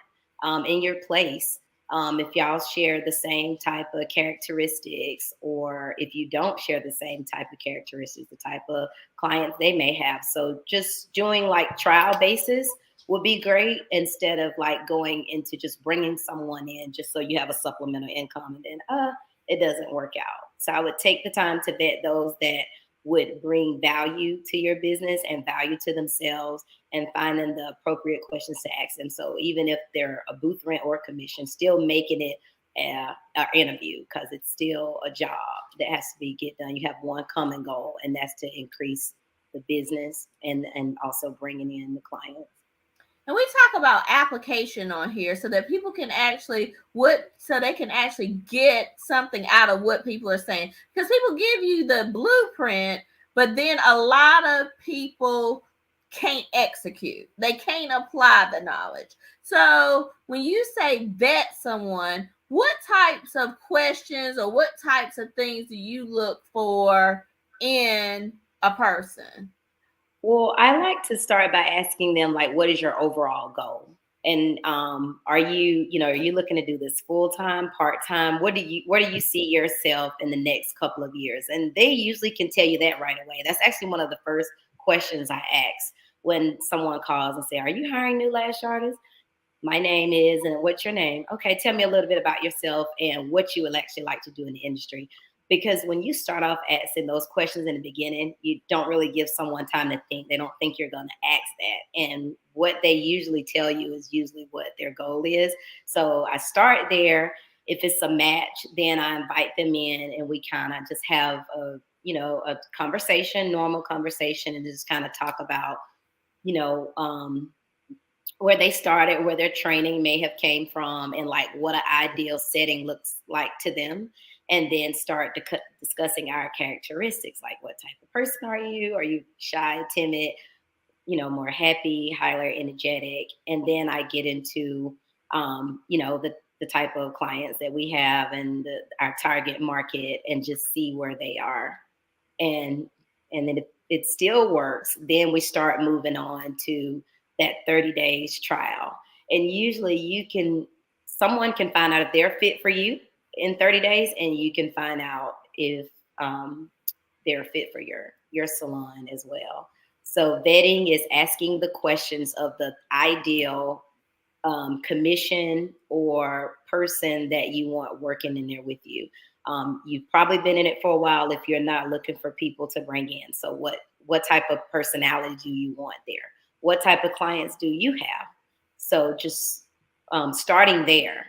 in your place. If y'all share the same type of characteristics, or if you don't share the same type of characteristics, the type of clients they may have. So just doing like trial basis would be great, instead of like going into just bringing someone in just so you have a supplemental income, and then it doesn't work out. So I would take the time to vet those that would bring value to your business and value to themselves, and finding the appropriate questions to ask them. So even if they're a booth rent or commission, still making it an interview, because it's still a job that has to be get done. You have one common goal, and that's to increase the business and also bringing in the clients. And we talk about application on here so that people can actually so they can actually get something out of what people are saying. Because people give you the blueprint, but then a lot of people can't execute. They can't apply the knowledge. So when you say vet someone, what types of questions or what types of things do you look for in a person? Well, I like to start by asking them, like, what is your overall goal? And are you looking to do this full time, part time? Where do you see yourself in the next couple of years? And they usually can tell you that right away. That's actually one of the first questions I ask when someone calls and say, "Are you hiring new lash artists?" My name is, and what's your name? Okay, tell me a little bit about yourself and what you would actually like to do in the industry. Because when you start off asking those questions in the beginning, you don't really give someone time to think. They don't think you're going to ask that. And what they usually tell you is usually what their goal is. So I start there. If it's a match, then I invite them in, and we kind of just have a conversation, normal conversation, and just kind of talk about, you know, um, where they started, where their training may have came from, and like what an ideal setting looks like to them. And then start discussing our characteristics, like what type of person are you? Are you shy, timid, more happy, highly energetic? And then I get into, the type of clients that we have, and our target market, and just see where they are. and and then if it still works, then we start moving on to that 30 days trial. And usually someone can find out if they're fit for you in 30 days, and you can find out if um, they're fit for your salon as well. So vetting is asking the questions of the ideal commission or person that you want working in there with you. You've probably been in it for a while if you're not looking for people to bring in. So what type of personality do you want there? What type of clients do you have? So just starting there.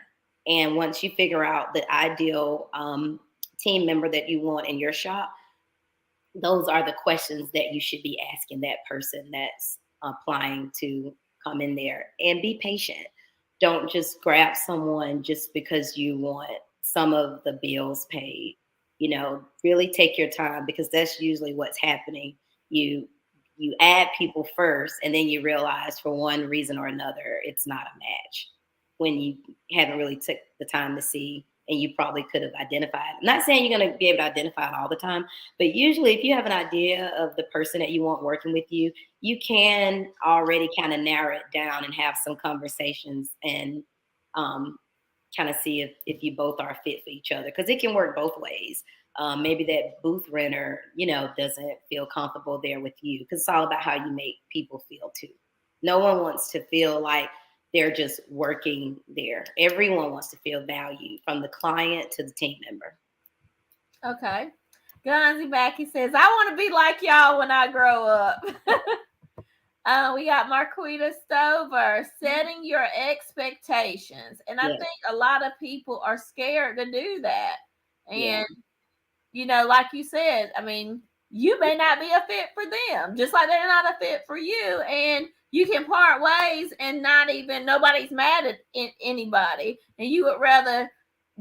And once you figure out the ideal team member that you want in your shop, those are the questions that you should be asking that person that's applying to come in there. And be patient. Don't just grab someone just because you want some of the bills paid. Really take your time, because that's usually what's happening. You add people first, and then you realize for one reason or another it's not a match, when you haven't really took the time to see, and you probably could have identified. I'm not saying you're going to be able to identify it all the time, but usually if you have an idea of the person that you want working with you, you can already kind of narrow it down and have some conversations, and um, kind of see if you both are fit for each other, because it can work both ways. maybe that booth renter, doesn't feel comfortable there with you, because it's all about how you make people feel too. No one wants to feel like they're just working there. Everyone wants to feel valued, from the client to the team member. Okay. Gunzy back, he says, I want to be like y'all when I grow up. We got Marquida Stover, setting your expectations. And I Yeah. think a lot of people are scared to do that. Yeah. And, like you said, I mean, you may not be a fit for them, just like they're not a fit for you. And you can part ways and nobody's mad at anybody. And you would rather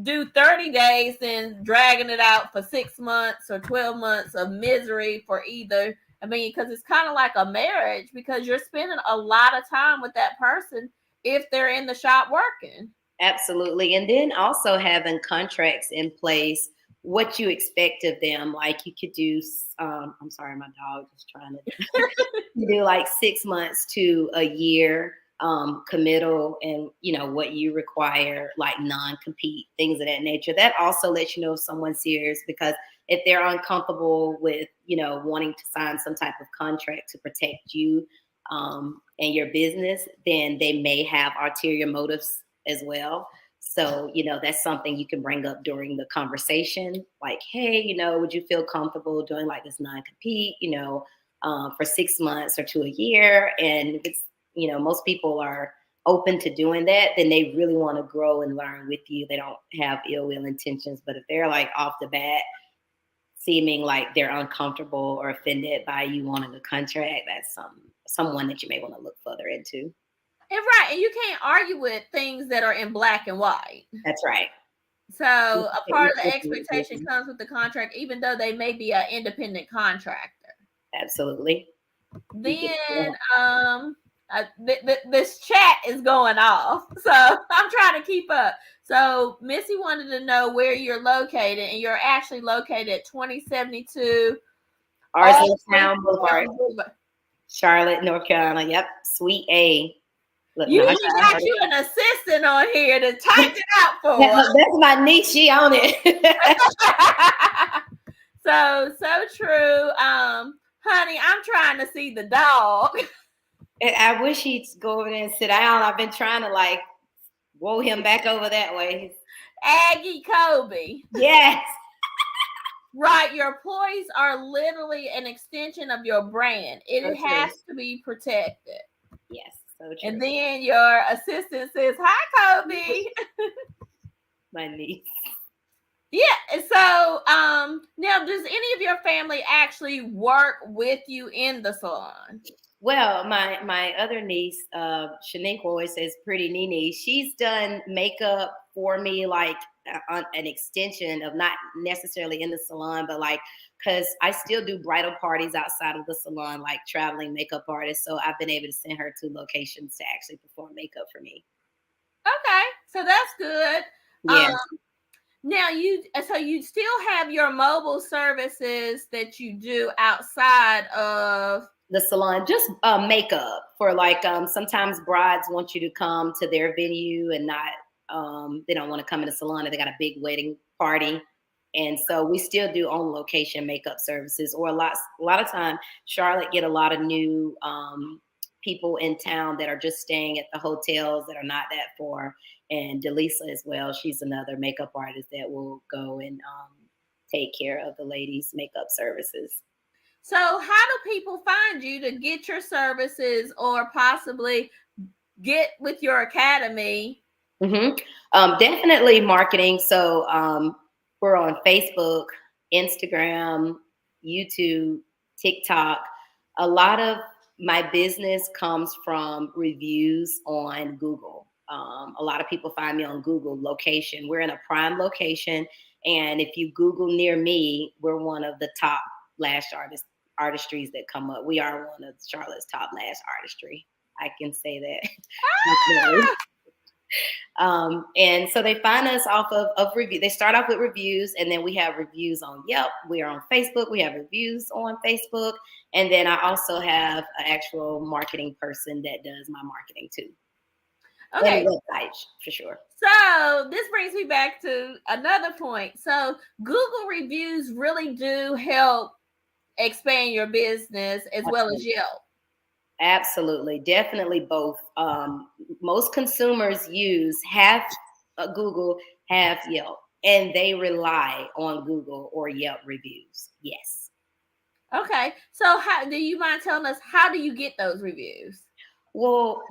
do 30 days than dragging it out for 6 months or 12 months of misery for either. I mean, because it's kind of like a marriage, because you're spending a lot of time with that person if they're in the shop working. Absolutely. And then also having contracts in place, what you expect of them. Like you could do, I'm sorry, my dog is trying to do like 6 months to a year committal, and what you require, like non-compete, things of that nature. That also lets you know if someone's serious, because if they're uncomfortable with wanting to sign some type of contract to protect you and your business, then they may have ulterior motives as well. So, that's something you can bring up during the conversation. Like, hey, would you feel comfortable doing like this non-compete, for 6 months or to a year? And if it's, most people are open to doing that, then they really want to grow and learn with you. They don't have ill will intentions. But if they're like off the bat seeming like they're uncomfortable or offended by you wanting a contract, that's someone that you may want to look further into. And right, and you can't argue with things that are in black and white. That's right. So a part of the expectation comes with the contract, even though they may be an independent contractor. Absolutely. Then this chat is going off, so I'm trying to keep up. So Missy wanted to know where you're located, and you're actually located at 2072 Arsenal Boulevard, Charlotte, North Carolina. Yep, Suite A. Look, you got you an assistant on here to type it out for us. That's my niece. She on it. So true. Honey, I'm trying to see the dog. I wish he'd go over there and sit down. I've been trying to like woo him back over that way. Aggie Kobe. Yes. Right. Your employees are literally an extension of your brand. It has to be protected. Yes. So true. And then your assistant says, "Hi, Kobe." My niece. Yeah. So, now, does any of your family actually work with you in the salon? Well, my other niece, Shaniqua, always says "Pretty Nene." She's done makeup for me, like an extension of, not necessarily in the salon, but like, because I still do bridal parties outside of the salon, like traveling makeup artists. So I've been able to send her to locations to actually perform makeup for me. Okay, so that's good. Yeah. Now you still have your mobile services that you do outside of the salon, just makeup for like sometimes brides want you to come to their venue and not they don't want to come in the salon if they got a big wedding party. And so we still do on location makeup services, or a lot of time Charlotte get a lot of new people in town that are just staying at the hotels that are not that far. And Delisa as well, she's another makeup artist that will go and take care of the ladies' makeup services. So how do people find you to get your services, or possibly get with your academy? Definitely marketing. So we're on Facebook, Instagram, YouTube, TikTok. A lot of my business comes from reviews on Google. A lot of people find me on Google location. We're in a prime location. And if you Google near me, we're one of the top lash artistries that come up. We are one of Charlotte's top lash artistry. I can say that. And so they find us off of review. They start off with reviews, and then we have reviews on Yelp. We are on Facebook. We have reviews on Facebook. And then I also have an actual marketing person that does my marketing too. And Okay. websites for sure. So this brings me back to another point. So Google reviews really do help expand your business as well as Absolutely. Yelp. Absolutely, definitely both. Most consumers use have Google, have Yelp, and they rely on Google or Yelp reviews. Yes. Okay. So how do you mind telling us how do you get those reviews? Well,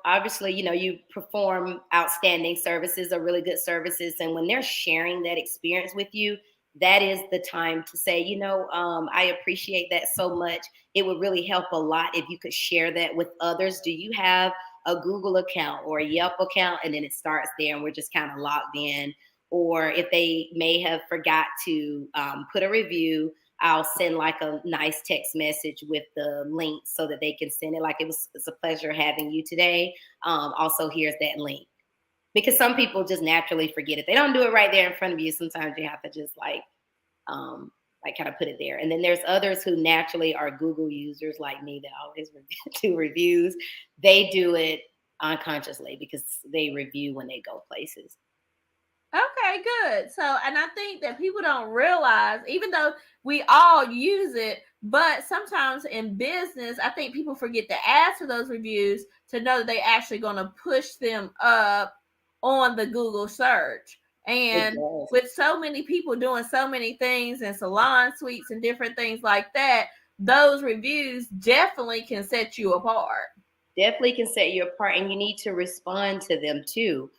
obviously, you perform outstanding services or really good services. And when they're sharing that experience with you, that is the time to say, I appreciate that so much. It would really help a lot if you could share that with others. Do you have a Google account or a Yelp account? And then it starts there and we're just kind of logged in. Or if they may have forgot to put a review, I'll send like a nice text message with the link so that they can send it. Like it's a pleasure having you today. Also, here's that link because some people just naturally forget it. They don't do it right there in front of you. Sometimes you have to just like kind of put it there. And then there's others who naturally are Google users like me that always do reviews. They do it unconsciously because they review when they go places. Okay, good. So, and I think that people don't realize, even though we all use it, but sometimes in business, I think people forget to ask for those reviews to know that they actually going to push them up on the Google search. It And does. with so many people doing so many things and salon suites and different things like that, those reviews definitely can set you apart. Definitely can set you apart, and you need to respond to them too,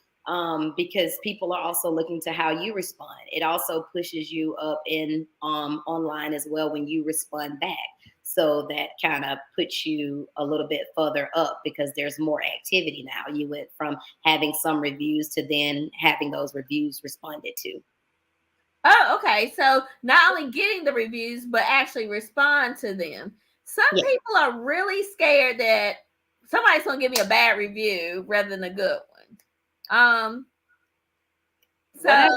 because people are also looking to how you respond. It also pushes you up in online as well when you respond back, so that kind of puts you a little bit further up because there's more activity now. You went from having some reviews to then having those reviews responded to. Oh, okay. So not only getting the reviews, but actually respond to them. Some Yeah. people are really scared that somebody's gonna give me a bad review rather than a good one. So what i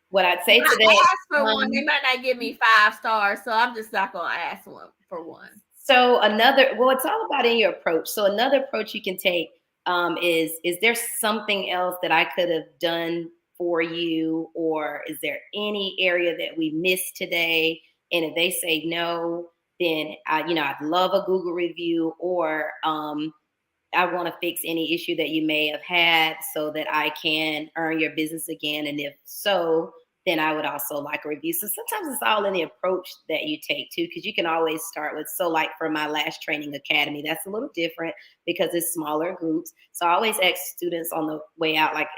what I'd say when to I that, ask for one, they might not give me 5 stars, so I'm just not gonna ask one for one. so another, well, it's all about in your approach. So another approach you can take is there something else that I could have done for you, or is there any area that we missed today? And if they say no, then I'd love a Google review, or I want to fix any issue that you may have had so that I can earn your business again. And if so, then I would also like a review. So sometimes it's all in the approach that you take too, because you can always start with, so like for my Lash Training Academy, that's a little different because it's smaller groups. So I always ask students on the way out, like,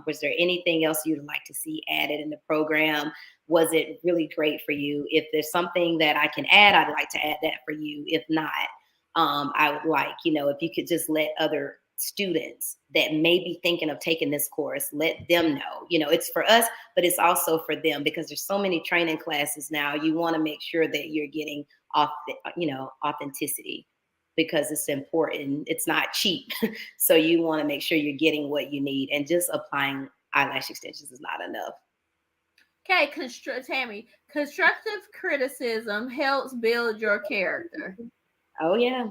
was there anything else you'd like to see added in the program? Was it really great for you? If there's something that I can add, I'd like to add that for you. If not, I would like, if you could just let other students that may be thinking of taking this course, let them know. It's for us, but it's also for them because there's so many training classes now. You want to make sure that you're getting off, authenticity because it's important. It's not cheap. So you want to make sure you're getting what you need, and just applying eyelash extensions is not enough. Okay, Tammy, constructive criticism helps build your character. Oh yeah.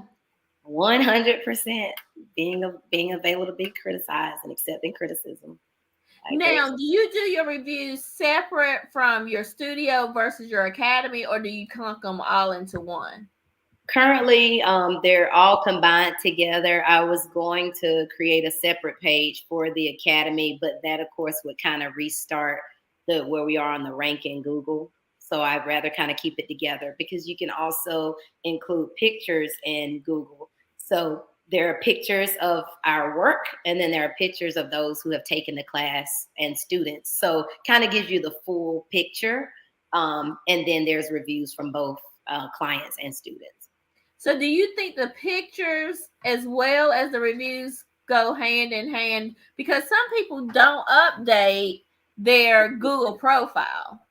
100% being available to be criticized and accepting criticism. I agree. Now, do you do your reviews separate from your studio versus your academy, or do you clump them all into one? Currently, they're all combined together. I was going to create a separate page for the academy, but that, of course, would kind of restart the where we are on the rank in Google. So I'd rather kind of keep it together because you can also include pictures in Google. So there are pictures of our work, and then there are pictures of those who have taken the class and students. So kind of gives you the full picture. And then there's reviews from both clients and students. So, do you think the pictures as well as the reviews go hand in hand? Because some people don't update their Google profile.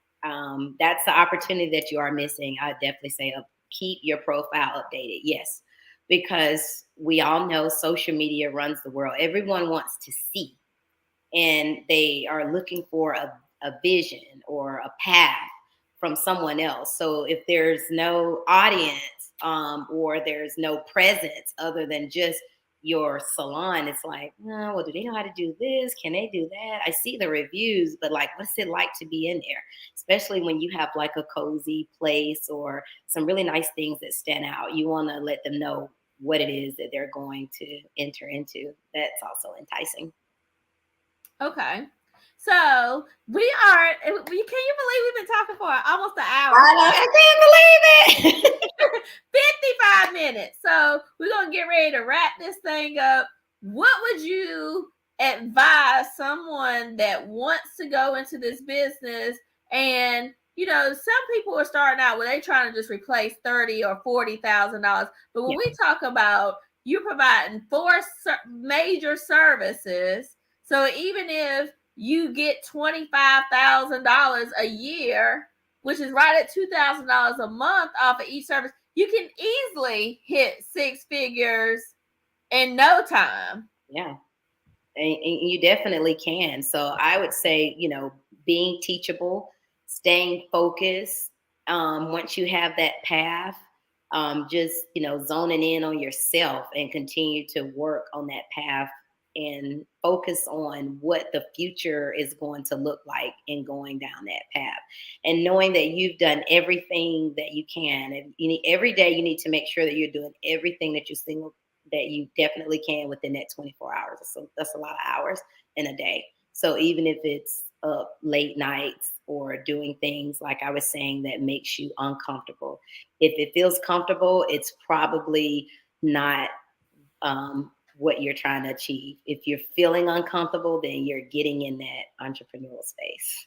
That's the opportunity that you are missing. I definitely say keep your profile updated. Yes, because we all know social media runs the world. Everyone wants to see, and they are looking for a vision or a path from someone else. So if there's no audience, or there's no presence other than just your salon, it's like, oh, well, do they know how to do this? Can they do that? I see the reviews, but like, what's it like to be in there? Especially when you have like a cozy place or some really nice things that stand out. You want to let them know what it is that they're going to enter into. That's also enticing. Okay. So we are. Can you believe we've been talking for almost an hour? I can't believe it. 55 minutes. So we're gonna get ready to wrap this thing up. What would you advise someone that wants to go into this business? And some people are starting out where they're trying to just replace $30,000 or $40,000. But when Yeah. we talk about you providing four major services, so even if you get $25,000 a year, which is right at $2,000 a month off of each service, you can easily hit six figures in no time. Yeah. And you definitely can. So I would say, being teachable, staying focused. Once you have that path, just zoning in on yourself and continue to work on that path and focus on what the future is going to look like in going down that path, and knowing that you've done everything that you can. And every day you need to make sure that you're doing everything that you definitely can within that 24 hours. So that's a lot of hours in a day. So even if it's up late nights or doing things like I was saying that makes you uncomfortable, if it feels comfortable, it's probably not what you're trying to achieve. If you're feeling uncomfortable, then you're getting in that entrepreneurial space.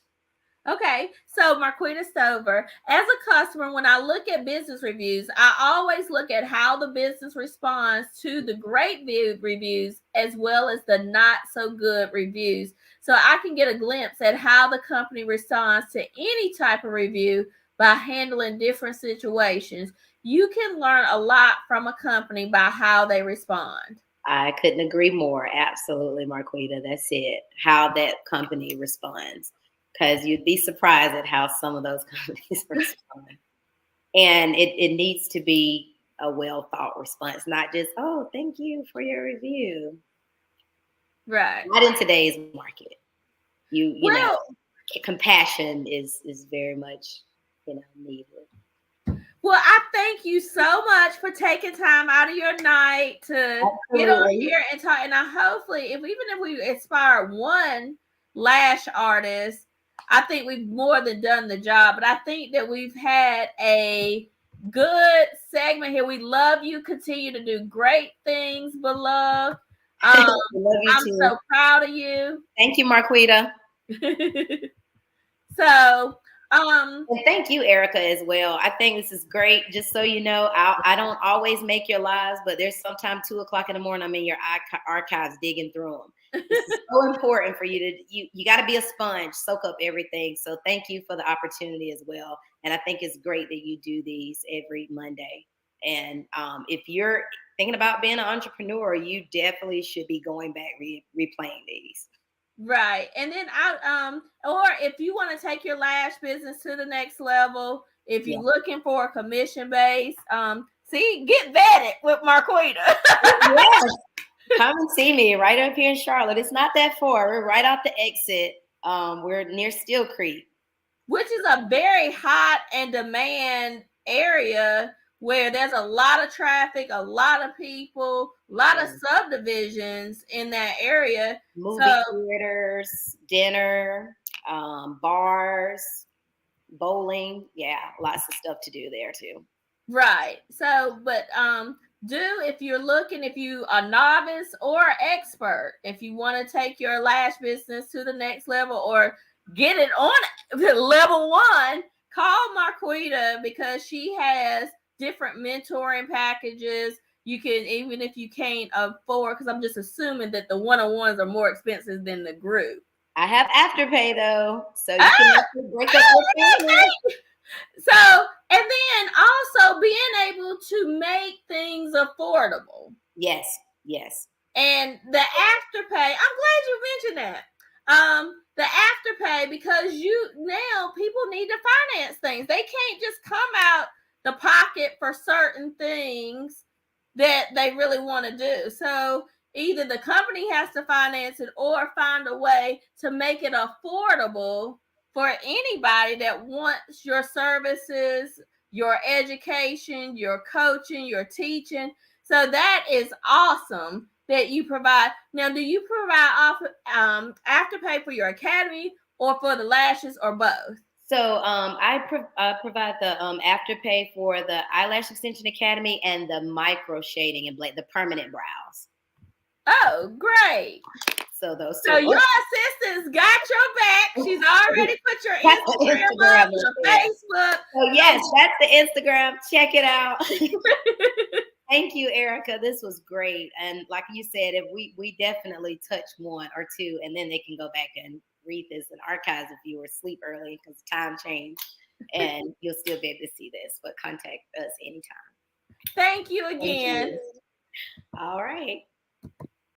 Okay, so Marquita Stover, as a customer, when I look at business reviews, I always look at how the business responds to the great reviews as well as the not so good reviews. So I can get a glimpse at how the company responds to any type of review by handling different situations. You can learn a lot from a company by how they respond. I couldn't agree more. Absolutely, Marquita. That's it. How that company responds. Because you'd be surprised at how some of those companies respond. And it needs to be a well thought response, not just, oh, thank you for your review. Right. Not in today's market. Well, Compassion is very much needed. Well, I thank you so much for taking time out of your night to get on Absolutely. here and talk. And I hopefully, even if we inspire one lash artist, I think we've more than done the job. But I think that we've had a good segment here. We love you. Continue to do great things, beloved. Love you I'm too. so proud of you. Thank you, Marquita. So, And thank you, Erica, as well. I think this is great. Just so you know, I don't always make your lives, but there's sometimes 2:00 in the morning. I'm in your archives digging through them. This is so important for you to you got to be a sponge, soak up everything. So thank you for the opportunity as well. And I think it's great that you do these every Monday. And if you're thinking about being an entrepreneur, you definitely should be going back replaying these. Right. And then or if you want to take your lash business to the next level, if Yeah. you're looking for a commission base, get vetted with Marquita. Yes. Come and see me right up here in Charlotte. It's not that far. We're right out the exit. We're near Steel Creek. Which is a very hot and demand area where there's a lot of traffic, a lot of people, a lot of subdivisions in that area. Movie theaters, dinner, bars, bowling. Yeah, lots of stuff to do there too. Right. So, but if you're looking, if you are novice or expert, if you want to take your lash business to the next level or get it on level one, call Marquita because she has different mentoring packages. You can, even if you can't afford, because I'm just assuming that the one-on-ones are more expensive than the group. I have Afterpay though, so you can break up your family. So, and then also being able to make things affordable. Yes, yes. And the Afterpay, I'm glad you mentioned that. The Afterpay, because now people need to finance things. They can't just come out the pocket for certain things that they really want to do. So either the company has to finance it or find a way to make it affordable for anybody that wants your services, your education, your coaching, your teaching. So that is awesome that you provide. Now, do you provide afterpay for your academy or for the lashes or both? So I provide the afterpay for the Eyelash Extension Academy and the micro shading and the permanent brows. Oh, great. So those So two. your assistant's got your back. She's already put your Instagram up, your Facebook. Oh yes, that's the Instagram. Check it out. Thank you, Erica. This was great. And like you said, if we definitely touch one or two, and then they can go back and read this in archives if you were asleep early because time changed, and you'll still be able to see this. But contact us anytime. Thank you again. Thank you. All right.